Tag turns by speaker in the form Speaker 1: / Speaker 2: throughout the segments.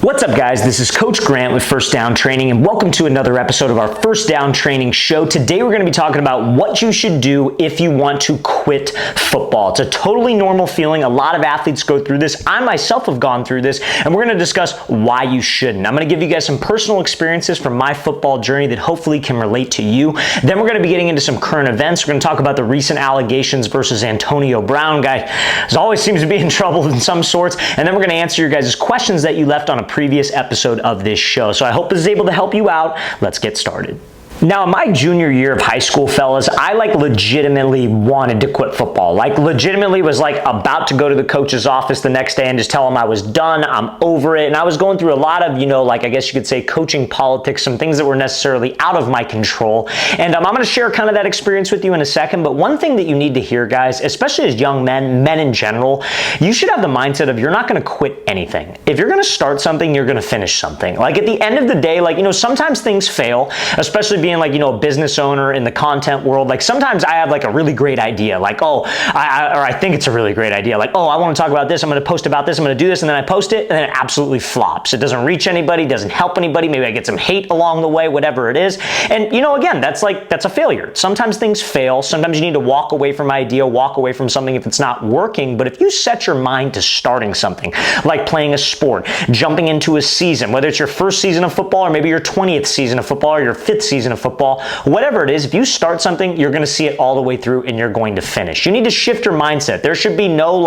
Speaker 1: What's up, guys? This is Coach Grant with First Down Training, and welcome to another episode of our First Down Training show. Today, we're going to be talking about what you should do if you want to quit football. It's a totally normal feeling. A lot of athletes go through this. I myself have gone through this, and we're going to discuss why you shouldn't. I'm going to give you guys some personal experiences from my football journey that hopefully can relate to you. Then we're going to be getting into some current events. We're going to talk about the recent allegations versus Antonio Brown. Guy, as always, seems to be in trouble in some sorts. And then we're going to answer your guys' questions that you left on a previous episode of this show. So I hope this is able to help you out. Let's get started. Now, in my junior year of high school, fellas, I legitimately wanted to quit football. Legitimately was about to go to the coach's office the next day and just tell him I was done, I'm over it. And I was going through a lot of, I guess you could say coaching politics, some things that were necessarily out of my control. And I'm going to share kind of that experience with you in a second. But one thing that you need to hear, guys, especially as young men in general, you should have the mindset of you're not going to quit anything. If you're going to start something, you're going to finish something. At the end of the day, sometimes things fail, especially being a business owner in the content world. Sometimes I have a really great idea, I think it's a really great idea. I want to talk about this, I'm going to post about this, I'm going to do this, and then I post it, and then it absolutely flops. It doesn't reach anybody, doesn't help anybody, maybe I get some hate along the way, whatever it is. And again, that's a failure. Sometimes things fail. Sometimes you need to walk away from an idea, walk away from something if it's not working. But if you set your mind to starting something, like playing a sport, jumping into a season, whether it's your first season of football or maybe your 20th season of football or your 5th season of football, whatever it is, if you start something, you're going to see it all the way through and you're going to finish. You need to shift your mindset. There should be no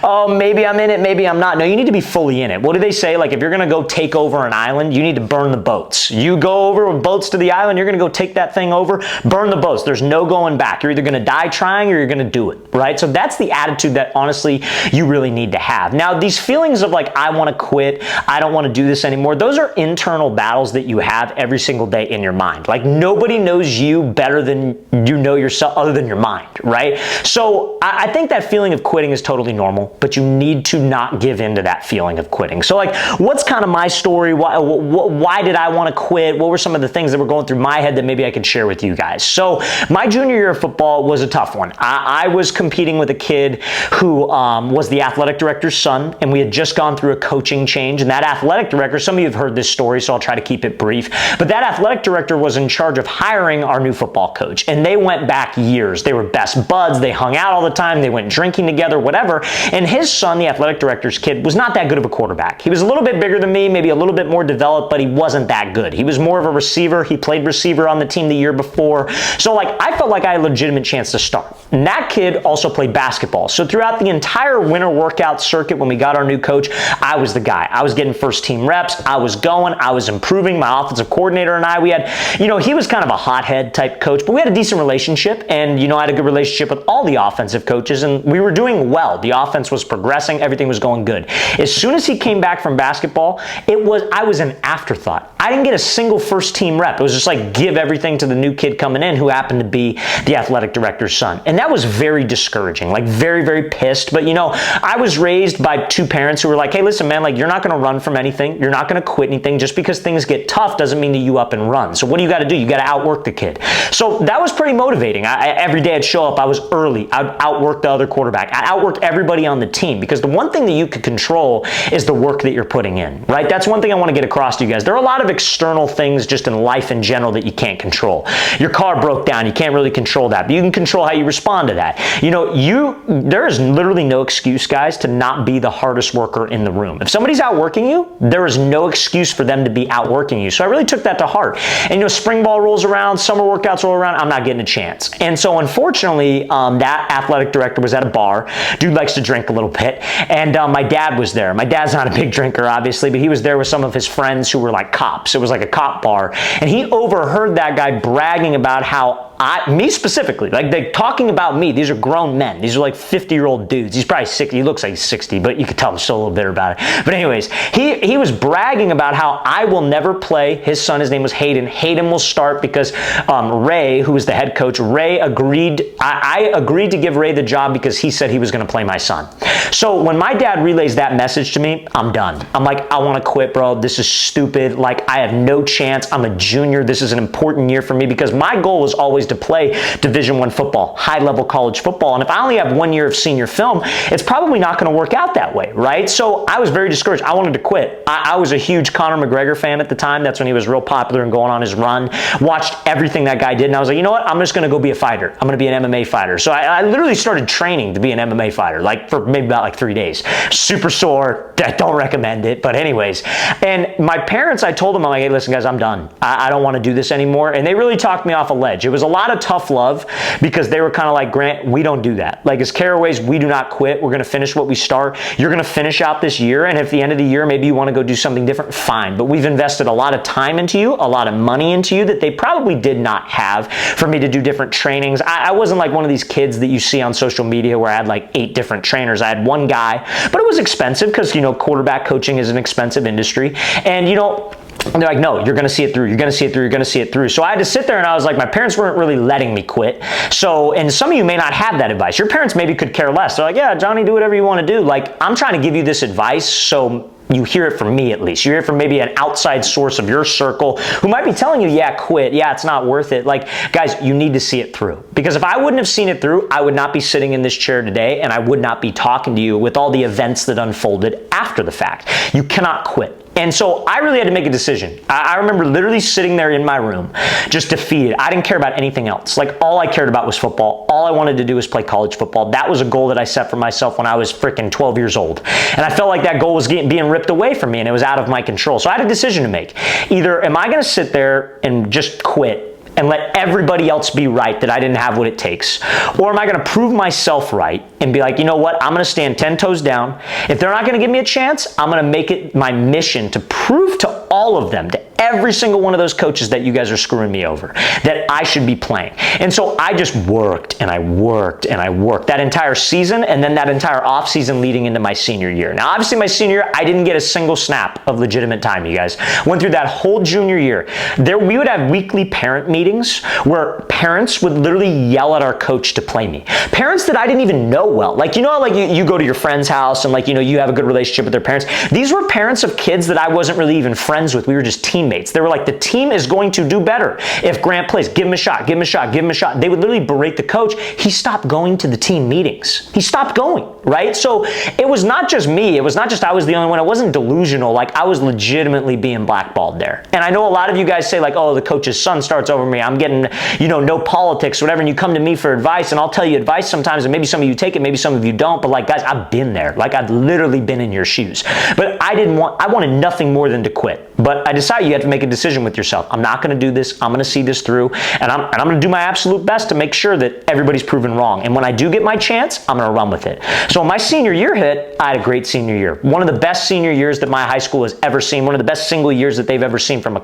Speaker 1: oh, maybe I'm in it, maybe I'm not. No, you need to be fully in it. What do they say? If you're going to go take over an island, you need to burn the boats. You go over with boats to the island, you're going to go take that thing over, burn the boats. There's no going back. You're either going to die trying or you're going to do it, right? So that's the attitude that honestly you really need to have. Now, these feelings of I want to quit, I don't want to do this anymore, those are internal battles that you have every single day in your mind. Nobody knows you better than you know yourself other than your mind, right? So I think that feeling of quitting is totally normal, but you need to not give in to that feeling of quitting. So what's kind of my story? Why did I want to quit? What were some of the things that were going through my head that maybe I could share with you guys? So my junior year of football was a tough one. I was competing with a kid who was the athletic director's son, and we had just gone through a coaching change. And that athletic director, some of you have heard this story, so I'll try to keep it brief, but that athletic director was in charge of hiring our new football coach. And they went back years. They were best buds. They hung out all the time. They went drinking together, whatever. And his son, the athletic director's kid, was not that good of a quarterback. He was a little bit bigger than me, maybe a little bit more developed, but he wasn't that good. He was more of a receiver. He played receiver on the team the year before. So I felt like I had a legitimate chance to start. And that kid also played basketball. So throughout the entire winter workout circuit, when we got our new coach, I was the guy. I was getting first team reps. I was going. I was improving. My offensive coordinator and I, we had, he was kind of a hothead type coach, but we had a decent relationship, and I had a good relationship with all the offensive coaches, and we were doing well. The offense was progressing, everything was going good. As soon as he came back from basketball, I was an afterthought. I didn't get a single first team rep. It was just give everything to the new kid coming in who happened to be the athletic director's son. And that was very discouraging, very, very pissed. But I was raised by two parents who were hey, listen, man, you're not going to run from anything. You're not going to quit anything. Just because things get tough doesn't mean that you up and run. So what do you got to do? You got to outwork the kid. So that was pretty motivating. Every day I'd show up, I was early. I'd outwork the other quarterback. I'd outwork everybody on the team, because the one thing that you could control is the work that you're putting in, right? That's one thing I want to get across to you guys. There are a lot of external things just in life in general that you can't control. Your car broke down. You can't really control that, but you can control how you respond to that. There is literally no excuse, guys, to not be the hardest worker in the room. If somebody's outworking you, there is no excuse for them to be outworking you. So I really took that to heart. And spring ball rolls around, summer workouts roll around, I'm not getting a chance. And so unfortunately, that athletic director was at a bar. Dude likes to drink a little bit. And my dad was there. My dad's not a big drinker, obviously, but he was there with some of his friends who were cops. It was a cop bar. And he overheard that guy bragging about how me specifically, they're talking about me. These are grown men. These are 50-year-old dudes. He's probably 60. He looks like he's 60, but you could tell I'm still a little bitter about it. But anyways, he was bragging about how I will never play. His son, his name was Hayden. Hayden will start because Ray, who was the head coach, Ray agreed. I agreed to give Ray the job because he said he was going to play my son. So when my dad relays that message to me, I'm done. I'm I want to quit, bro. This is stupid. I have no chance. I'm a junior. This is an important year for me, because my goal was always to play Division I football, high-level college football. And if I only have 1 year of senior film, it's probably not going to work out that way, right? So I was very discouraged. I wanted to quit. I was a huge Conor McGregor fan at the time. That's when he was real popular and going on his run. Watched everything that guy did, and I was like, you know what? I'm just going to go be a fighter. I'm going to be an MMA fighter. So I literally started training to be an MMA fighter, like for maybe about like 3 days. Super sore. I don't recommend it, but anyways. And my parents, I told them, I'm like, hey, listen, guys, I'm done. I don't want to do this anymore. And they really talked me off a ledge. It was a lot of tough love because they were kind of like, Grant, we don't do that. Like as Caraways, we do not quit. We're going to finish what we start. You're going to finish out this year. And if at the end of the year, maybe you want to go do something different, fine. But we've invested a lot of time into you, a lot of money into you that they probably did not have for me to do different trainings. I wasn't like one of these kids that you see on social media where I had like 8 different trainers. I had one guy, but it was expensive because, you know, quarterback coaching is an expensive industry. And, you know, and they're like, no, you're going to see it through. You're going to see it through. You're going to see it through. So I had to sit there and I was like, my parents weren't really letting me quit. So, and some of you may not have that advice. Your parents maybe could care less. They're like, yeah, Johnny, do whatever you want to do. Like, I'm trying to give you this advice so you hear it from me at least. You hear it from maybe an outside source of your circle who might be telling you, yeah, quit. Yeah, it's not worth it. Like, guys, you need to see it through. Because if I wouldn't have seen it through, I would not be sitting in this chair today and I would not be talking to you with all the events that unfolded after the fact. You cannot quit. And so I really had to make a decision. I remember literally sitting there in my room, just defeated. I didn't care about anything else. Like all I cared about was football. All I wanted to do was play college football. That was a goal that I set for myself when I was freaking 12 years old. And I felt like that goal was being ripped away from me and it was out of my control. So I had a decision to make. Either am I going to sit there and just quit and let everybody else be right that I didn't have what it takes? Or am I going to prove myself right and be like, you know what, I'm going to stand 10 toes down. If they're not going to give me a chance, I'm going to make it my mission to prove to all of them, to every single one of those coaches that you guys are screwing me over, that I should be playing. And so I just worked and I worked and I worked that entire season and then that entire off season leading into my senior year. Now, obviously my senior year, I didn't get a single snap of legitimate time, you guys. Went through that whole junior year. We would have weekly parent meetings where parents would literally yell at our coach to play me. Parents that I didn't even know well. Like, you know, like you go to your friend's house and like, you know, you have a good relationship with their parents. These were parents of kids that I wasn't really even friends with. We were just teammates. They were like, the team is going to do better if Grant plays. Give him a shot, give him a shot, give him a shot. They would literally berate the coach. He stopped going to the team meetings. He stopped going, right? So it was not just me. It was not just I was the only one. I wasn't delusional. Like I was legitimately being blackballed there. And I know a lot of you guys say like, oh, the coach's son starts over me. I'm getting, you know, no politics, whatever. And you come to me for advice and I'll tell you advice sometimes and maybe some of you take it, maybe some of you don't. But like, guys, I've been there. Like I've literally been in your shoes. But I wanted nothing more than to quit. But I decided you have to make a decision with yourself. I'm not going to do this. I'm going to see this through. And I'm going to do my absolute best to make sure that everybody's proven wrong. And when I do get my chance, I'm going to run with it. So when my senior year hit, I had a great senior year. One of the best senior years that my high school has ever seen. One of the best single years that they've ever seen from a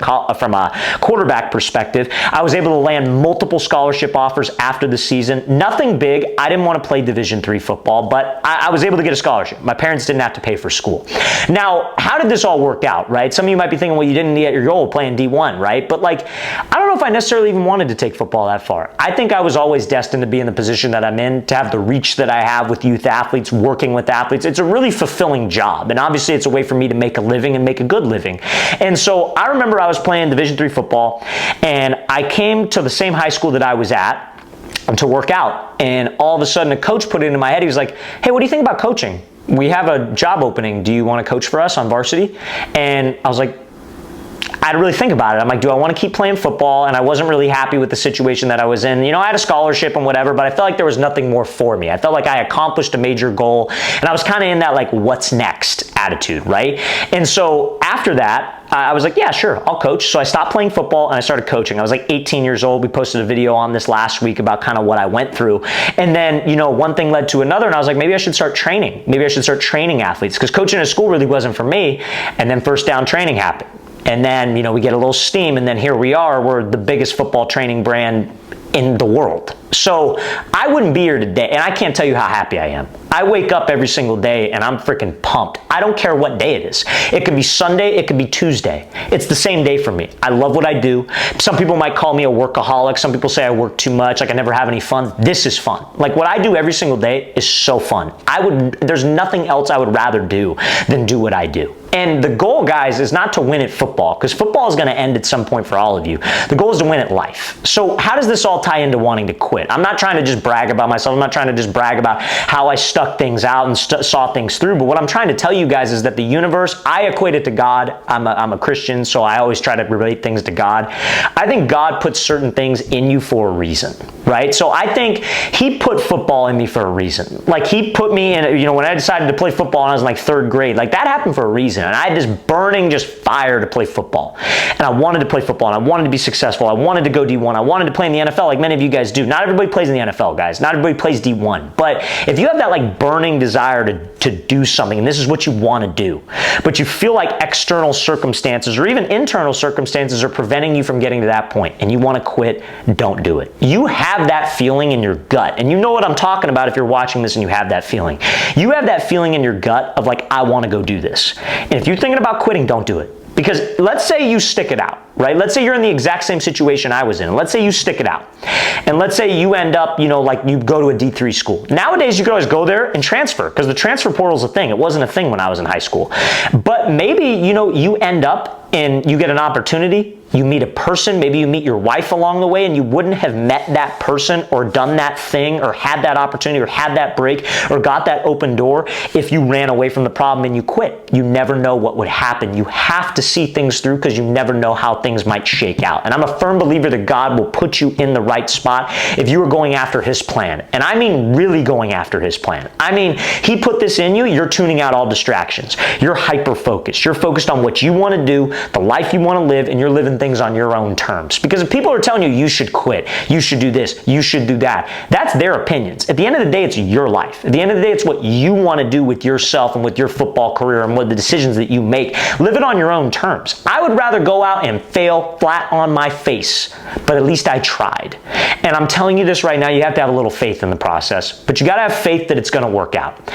Speaker 1: quarterback perspective. I was able to land multiple scholarship offers after the season. Nothing big. I didn't want to play Division III football, but I was able to get a scholarship. My parents didn't have to pay for school. Now, how did this all work out, right? Some of you might be thinking, well, you didn't get your goal playing D1, right? But like, I don't know if I necessarily even wanted to take football that far. I think I was always destined to be in the position that I'm in, to have the reach that I have with youth athletes, working with athletes. It's a really fulfilling job. And obviously it's a way for me to make a living and make a good living. And so I remember I was playing Division III football and I came to the same high school that I was at to work out. And all of a sudden a coach put it into my head. He was like, hey, what do you think about coaching? We have a job opening. Do you want to coach for us on varsity? And I was like, I had to really think about it. I'm like, do I want to keep playing football? And I wasn't really happy with the situation that I was in. You know, I had a scholarship and whatever, but I felt like there was nothing more for me. I felt like I accomplished a major goal and I was kind of in that like, what's next attitude, right? And so after that, I was like, yeah, sure, I'll coach. So I stopped playing football and I started coaching. I was like 18 years old. We posted a video on this last week about kind of what I went through. And then, you know, one thing led to another and I was like, maybe I should start training. Maybe I should start training athletes because coaching at school really wasn't for me. And then First Down Training happened. And then, you know, we get a little steam and then here we are. We're the biggest football training brand in the world. So I wouldn't be here today, and I can't tell you how happy I am. I wake up every single day and I'm freaking pumped. I don't care what day it is. It could be Sunday, it could be Tuesday. It's the same day for me. I love what I do. Some people might call me a workaholic. Some people say I work too much, like I never have any fun. This is fun. Like what I do every single day is so fun. There's nothing else I would rather do than do what I do. And the goal, guys, is not to win at football, because football is going to end at some point for all of you. The goal is to win at life. So how does this all tie into wanting to quit? I'm not trying to just brag about myself. I'm not trying to just brag about how I stuck things out and saw things through. But what I'm trying to tell you guys is that the universe, I equate it to God. I'm a Christian, so I always try to relate things to God. I think God puts certain things in you for a reason, right? So I think he put football in me for a reason. Like, he put me in, you know, when I decided to play football when I was in like 3rd grade, like that happened for a reason. And I had this burning just fire to play football. And I wanted to play football, and I wanted to be successful. I wanted to go D1. I wanted to play in the NFL like many of you guys do. Not everybody plays in the NFL, guys. Not everybody plays D1. But if you have that like burning desire to do something, and this is what you want to do, but you feel like external circumstances or even internal circumstances are preventing you from getting to that point, and you want to quit, don't do it. You have that feeling in your gut, and you know what I'm talking about if you're watching this and you have that feeling. You have that feeling in your gut of like, I want to go do this. And if you're thinking about quitting, don't do it. Because let's say you stick it out, right? Let's say you're in the exact same situation I was in. Let's say you stick it out. And let's say you end up, you know, like you go to a D3 school. Nowadays, you can always go there and transfer, because the transfer portal is a thing. It wasn't a thing when I was in high school. But maybe, you know, you end up and you get an opportunity. You meet a person, maybe you meet your wife along the way, and you wouldn't have met that person or done that thing or had that opportunity or had that break or got that open door if you ran away from the problem and you quit. You never know what would happen. You have to see things through, because you never know how things might shake out. And I'm a firm believer that God will put you in the right spot if you are going after his plan. And I mean really going after his plan. I mean, he put this in you, you're tuning out all distractions. You're hyper-focused. You're focused on what you want to do, the life you want to live, and you're living things on your own terms. Because if people are telling you you should quit, you should do this, you should do that, that's their opinions. At the end of the day, it's your life. At the end of the day, it's what you want to do with yourself and with your football career and what the decisions that you make. Live it on your own terms. I would rather go out and fail flat on my face, but at least I tried. And I'm telling you this right now, you have to have a little faith in the process, but you got to have faith that it's going to work out.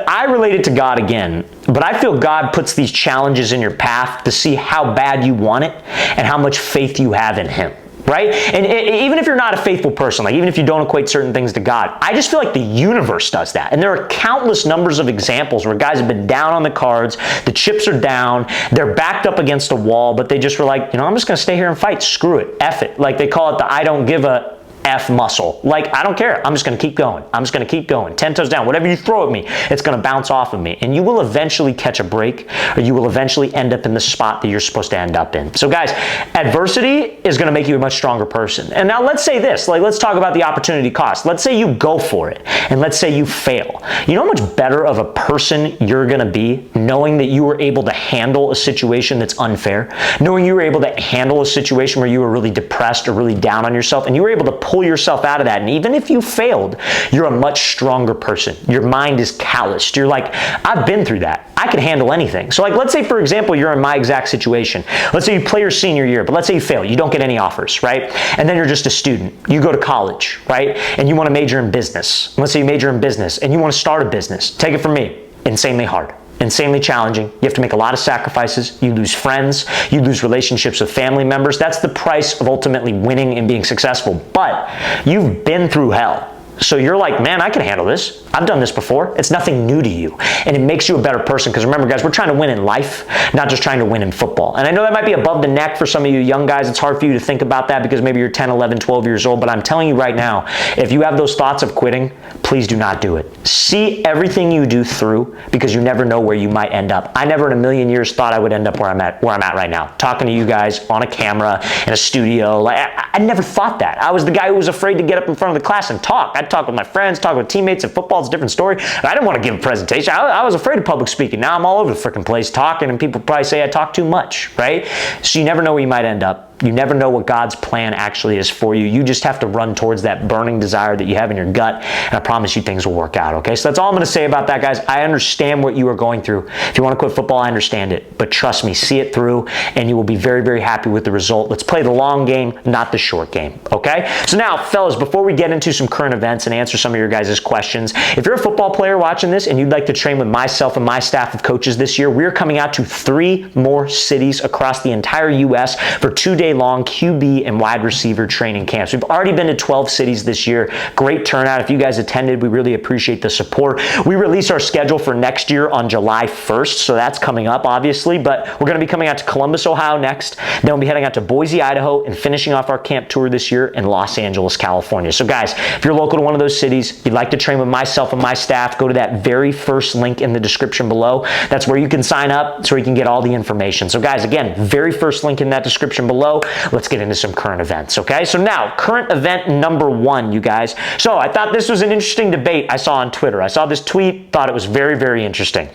Speaker 1: I relate it to God again, but I feel God puts these challenges in your path to see how bad you want it and how much faith you have in him. Right? And even if you're not a faithful person, like even if you don't equate certain things to God, I just feel like the universe does that. And there are countless numbers of examples where guys have been down on the cards, the chips are down, they're backed up against a wall, but they just were like, you know, I'm just going to stay here and fight. Screw it. F it. Like they call it the I don't give a F muscle. Like, I don't care. I'm just going to keep going. I'm just going to keep going. 10 toes down. Whatever you throw at me, it's going to bounce off of me. And you will eventually catch a break, or you will eventually end up in the spot that you're supposed to end up in. So guys, adversity is going to make you a much stronger person. And now let's say this, like let's talk about the opportunity cost. Let's say you go for it, and let's say you fail. You know how much better of a person you're going to be knowing that you were able to handle a situation that's unfair, knowing you were able to handle a situation where you were really depressed or really down on yourself, and you were able to pull yourself out of that. And even if you failed, you're a much stronger person. Your mind is calloused. You're like, I've been through that. I can handle anything. So like, let's say, for example, you're in my exact situation. Let's say you play your senior year, but let's say you fail. You don't get any offers, right? And then you're just a student. You go to college, right? And you want to major in business. Let's say you major in business and you want to start a business. Take it from me. Insanely hard. Insanely challenging. You have to make a lot of sacrifices. You lose friends. You lose relationships with family members. That's the price of ultimately winning and being successful. But you've been through hell. So you're like, man, I can handle this. I've done this before. It's nothing new to you. And it makes you a better person. Because remember, guys, we're trying to win in life, not just trying to win in football. And I know that might be above the neck for some of you young guys. It's hard for you to think about that because maybe you're 10, 11, 12 years old. But I'm telling you right now, if you have those thoughts of quitting, please do not do it. See everything you do through, because you never know where you might end up. I never in a million years thought I would end up where I'm at right now, talking to you guys on a camera in a studio. Like I never thought that. I was the guy who was afraid to get up in front of the class and talk. I'd talk with my friends, talk with teammates. And football's a different story. I didn't want to give a presentation. I was afraid of public speaking. Now I'm all over the freaking place talking, and people probably say I talk too much, right? So you never know where you might end up. You never know what God's plan actually is for you. You just have to run towards that burning desire that you have in your gut, and I promise you things will work out, okay? So that's all I'm going to say about that, guys. I understand what you are going through. If you want to quit football, I understand it. But trust me, see it through, and you will be very, very happy with the result. Let's play the long game, not the short game, okay? So now, fellas, before we get into some current events and answer some of your guys' questions, if you're a football player watching this and you'd like to train with myself and my staff of coaches this year, we're coming out to 3 more cities across the entire U.S. for 2-day long QB and wide receiver training camps. We've already been to 12 cities this year. Great turnout. If you guys attended, we really appreciate the support. We release our schedule for next year on July 1st, so that's coming up, obviously, but we're going to be coming out to Columbus, Ohio next. Then we'll be heading out to Boise, Idaho, and finishing off our camp tour this year in Los Angeles, California. So guys, if you're local to one of those cities, you'd like to train with myself and my staff, go to that very first link in the description below. That's where you can sign up. That's where you can get all the information. So guys, again, very first link in that description below. Let's get into some current events, okay? So now, current event number 1, you guys. So I thought this was an interesting debate I saw on Twitter. I saw this tweet, thought it was very, very interesting.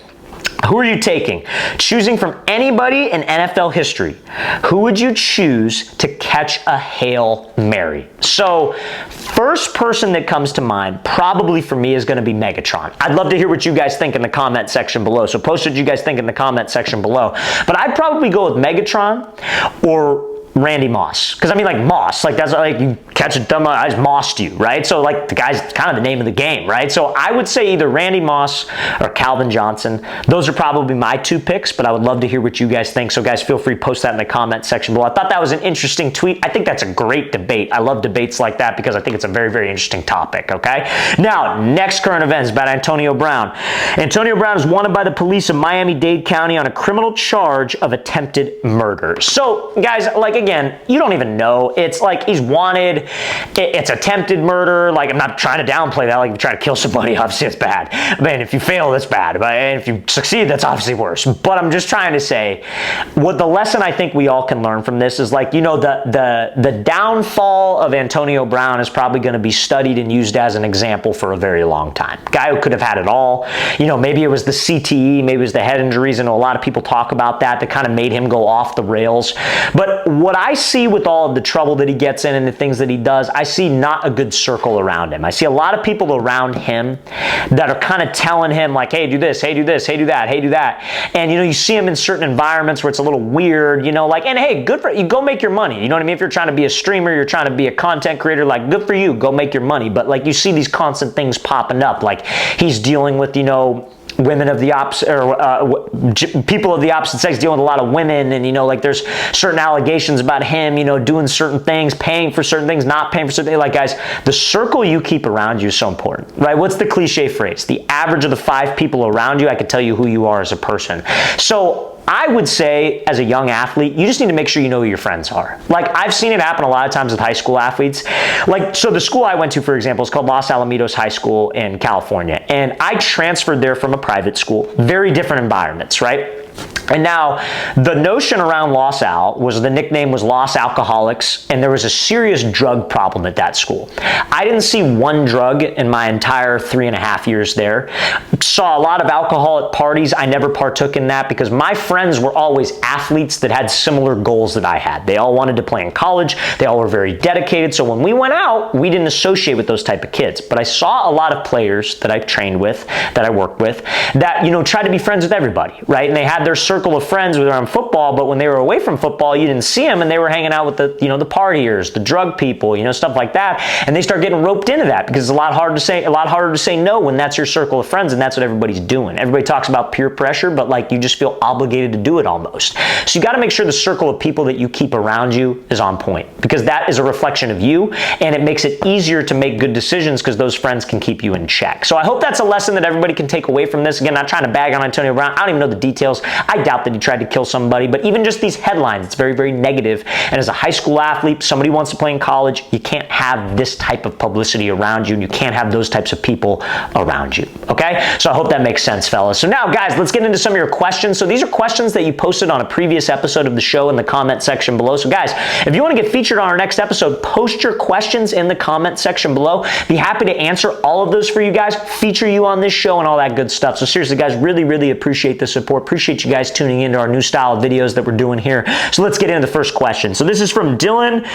Speaker 1: Who are you taking? Choosing from anybody in NFL history, who would you choose to catch a Hail Mary? So, first person that comes to mind, probably for me, is going to be Megatron. I'd love to hear what you guys think in the comment section below. So post what you guys think in the comment section below. But I'd probably go with Megatron or Randy Moss. Because I mean, like, Moss, like, that's like you catch a dumb, I just mossed you, right? So like the guy's kind of the name of the game, right? So I would say either Randy Moss or Calvin Johnson. Those are probably my 2 picks, but I would love to hear what you guys think. So guys, feel free to post that in the comment section below. I thought that was an interesting tweet. I think that's a great debate. I love debates like that because I think it's a very, very interesting topic, okay? Now, next current event is about Antonio Brown. Antonio Brown is wanted by the police of Miami-Dade County on a criminal charge of attempted murder. So guys, like, again, you don't even know. It's like he's wanted. It's attempted murder. Like, I'm not trying to downplay that. Like, if you try to kill somebody, obviously it's bad. I mean, if you fail, that's bad. But if you succeed, that's obviously worse. But I'm just trying to say, what the lesson I think we all can learn from this is, like, you know, the downfall of Antonio Brown is probably going to be studied and used as an example for a very long time. Guy who could have had it all. You know, maybe it was the CTE, maybe it was the head injuries, and a lot of people talk about that kind of made him go off the rails. But what I see with all of the trouble that he gets in and the things that he does, I see not a good circle around him. I see a lot of people around him that are kind of telling him, like, hey, do this, hey, do this, hey, do that, hey, do that. And, you know, you see him in certain environments where it's a little weird, you know, like, and hey, good for you, go make your money. You know what I mean? If you're trying to be a streamer, you're trying to be a content creator, like, good for you, go make your money. But, like, you see these constant things popping up, like he's dealing with, you know, women of the people of the opposite sex, dealing with a lot of women, and, you know, like, there's certain allegations about him, you know, doing certain things, paying for certain things, not paying for certain things. Like, guys, the circle you keep around you is so important, right? What's the cliche phrase? The average of the 5 people around you, I could tell you who you are as a person. So I would say, as a young athlete, you just need to make sure you know who your friends are. Like, I've seen it happen a lot of times with high school athletes. Like, so the school I went to, for example, is called Los Alamitos High School in California. And I transferred there from a private school. Very different environments, right? And now, the notion around Los Al was the nickname was Los Alcoholics, and there was a serious drug problem at that school. I didn't see one drug in my entire 3.5 years there. Saw a lot of alcohol at parties. I never partook in that because my friends were always athletes that had similar goals that I had. They all wanted to play in college. They all were very dedicated. So when we went out, we didn't associate with those type of kids. But I saw a lot of players that I trained with, that I worked with, that, you know, tried to be friends with everybody, right? And they had their circle of friends around football, but when they were away from football, you didn't see them, and they were hanging out with the, you know, the partiers, the drug people, you know, stuff like that. And they start getting roped into that because it's a lot harder to say no when that's your circle of friends and that's what everybody's doing. Everybody talks about peer pressure, but, like, you just feel obligated to do it almost. So you got to make sure the circle of people that you keep around you is on point, because that is a reflection of you, and it makes it easier to make good decisions because those friends can keep you in check. So I hope that's a lesson that everybody can take away from this. Again, not trying to bag on Antonio Brown. I don't even know the details. I doubt that he tried to kill somebody, but even just these headlines, it's very, very negative. And as a high school athlete, somebody wants to play in college, you can't have this type of publicity around you, and you can't have those types of people around you, okay? So I hope that makes sense, fellas. So now, guys, let's get into some of your questions. So these are questions that you posted on a previous episode of the show in the comment section below. So guys, if you want to get featured on our next episode, post your questions in the comment section below. Be happy to answer all of those for you guys, feature you on this show and all that good stuff. So seriously, guys, really, really appreciate the support. Appreciate you guys tuning into our new style of videos that we're doing here. So let's get into the first question. So this is from Dylan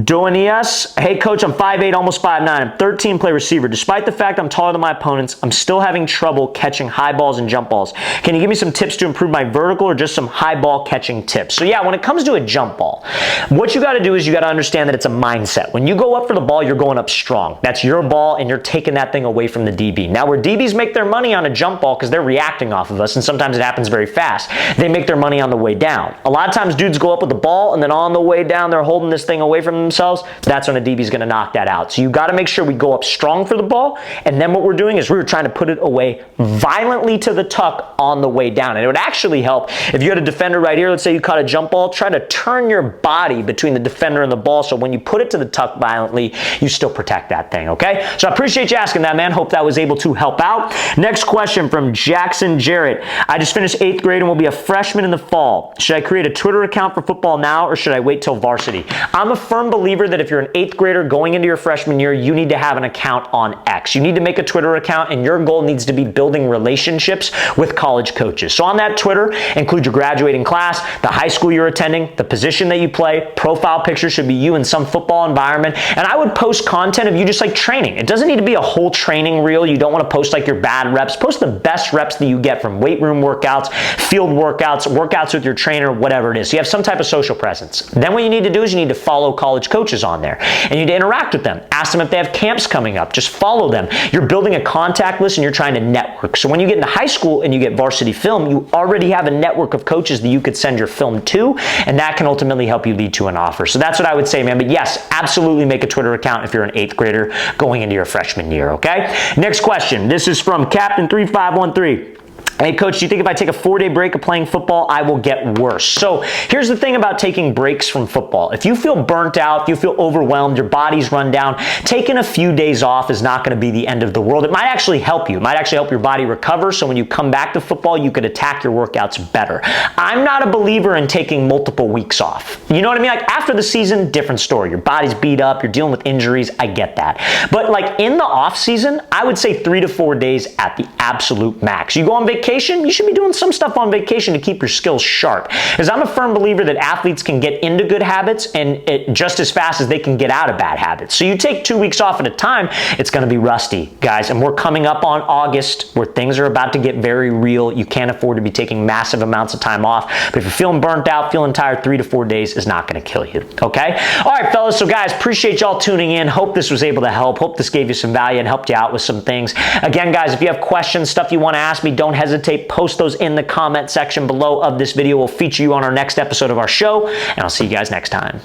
Speaker 1: Doanias. Hey, coach, I'm 5'8", almost 5'9". I'm 13 play receiver. Despite the fact I'm taller than my opponents, I'm still having trouble catching high balls and jump balls. Can you give me some tips to improve my vertical or just some high ball catching tips? So yeah, when it comes to a jump ball, what you got to do is you got to understand that it's a mindset. When you go up for the ball, you're going up strong. That's your ball, and you're taking that thing away from the DB. Now, where DBs make their money on a jump ball because they're reacting off of us, and sometimes it happens very fast, fast. They make their money on the way down. A lot of times dudes go up with the ball and then on the way down they're holding this thing away from themselves. That's when a DB is going to knock that out. So you got to make sure we go up strong for the ball, and then what we're doing is we're trying to put it away violently to the tuck on the way down. And it would actually help if you had a defender right here. Let's say you caught a jump ball, try to turn your body between the defender and the ball, so when you put it to the tuck violently, you still protect that thing, okay? So I appreciate you asking that, man. Hope that was able to help out. Next question from Jackson Jarrett. I just finished 8th grade and will be a freshman in the fall. Should I create a Twitter account for football now, or should I wait till varsity? I'm a firm believer that if you're an 8th grader going into your freshman year, you need to have an account on X. You need to make a Twitter account, and your goal needs to be building relationships with college coaches. So on that Twitter, include your graduating class, the high school you're attending, the position that you play. Profile picture should be you in some football environment. And I would post content of you just like training. It doesn't need to be a whole training reel. You don't want to post like your bad reps. Post the best reps that you get from weight room workouts, field workouts, workouts with your trainer, whatever it is. So you have some type of social presence. Then what you need to do is you need to follow college coaches on there, and you need to interact with them. Ask them if they have camps coming up. Just follow them. You're building a contact list and you're trying to network. So when you get into high school and you get varsity film, you already have a network of coaches that you could send your film to, and that can ultimately help you lead to an offer. So that's what I would say, man. But yes, absolutely make a Twitter account if you're an 8th grader going into your freshman year, okay? Next question. This is from Captain3513. Hey, coach, do you think if I take a 4-day break of playing football, I will get worse? So here's the thing about taking breaks from football. If you feel burnt out, if you feel overwhelmed, your body's run down, taking a few days off is not going to be the end of the world. It might actually help you. It might actually help your body recover, so when you come back to football, you could attack your workouts better. I'm not a believer in taking multiple weeks off. You know what I mean? Like after the season, different story. Your body's beat up, you're dealing with injuries, I get that. But like in the off season, I would say 3 to 4 days at the absolute max. You go on vacation, you should be doing some stuff on vacation to keep your skills sharp. Because I'm a firm believer that athletes can get into good habits and just as fast as they can get out of bad habits. So you take 2 weeks off at a time, it's going to be rusty, guys. And we're coming up on August where things are about to get very real. You can't afford to be taking massive amounts of time off. But if you're feeling burnt out, feeling tired, 3 to 4 days is not going to kill you. Okay? All right, fellas. So guys, appreciate y'all tuning in. Hope this was able to help. Hope this gave you some value and helped you out with some things. Again, guys, if you have questions, stuff you want to ask me, don't hesitate. Post those in the comment section below of this video. We'll feature you on our next episode of our show, and I'll see you guys next time.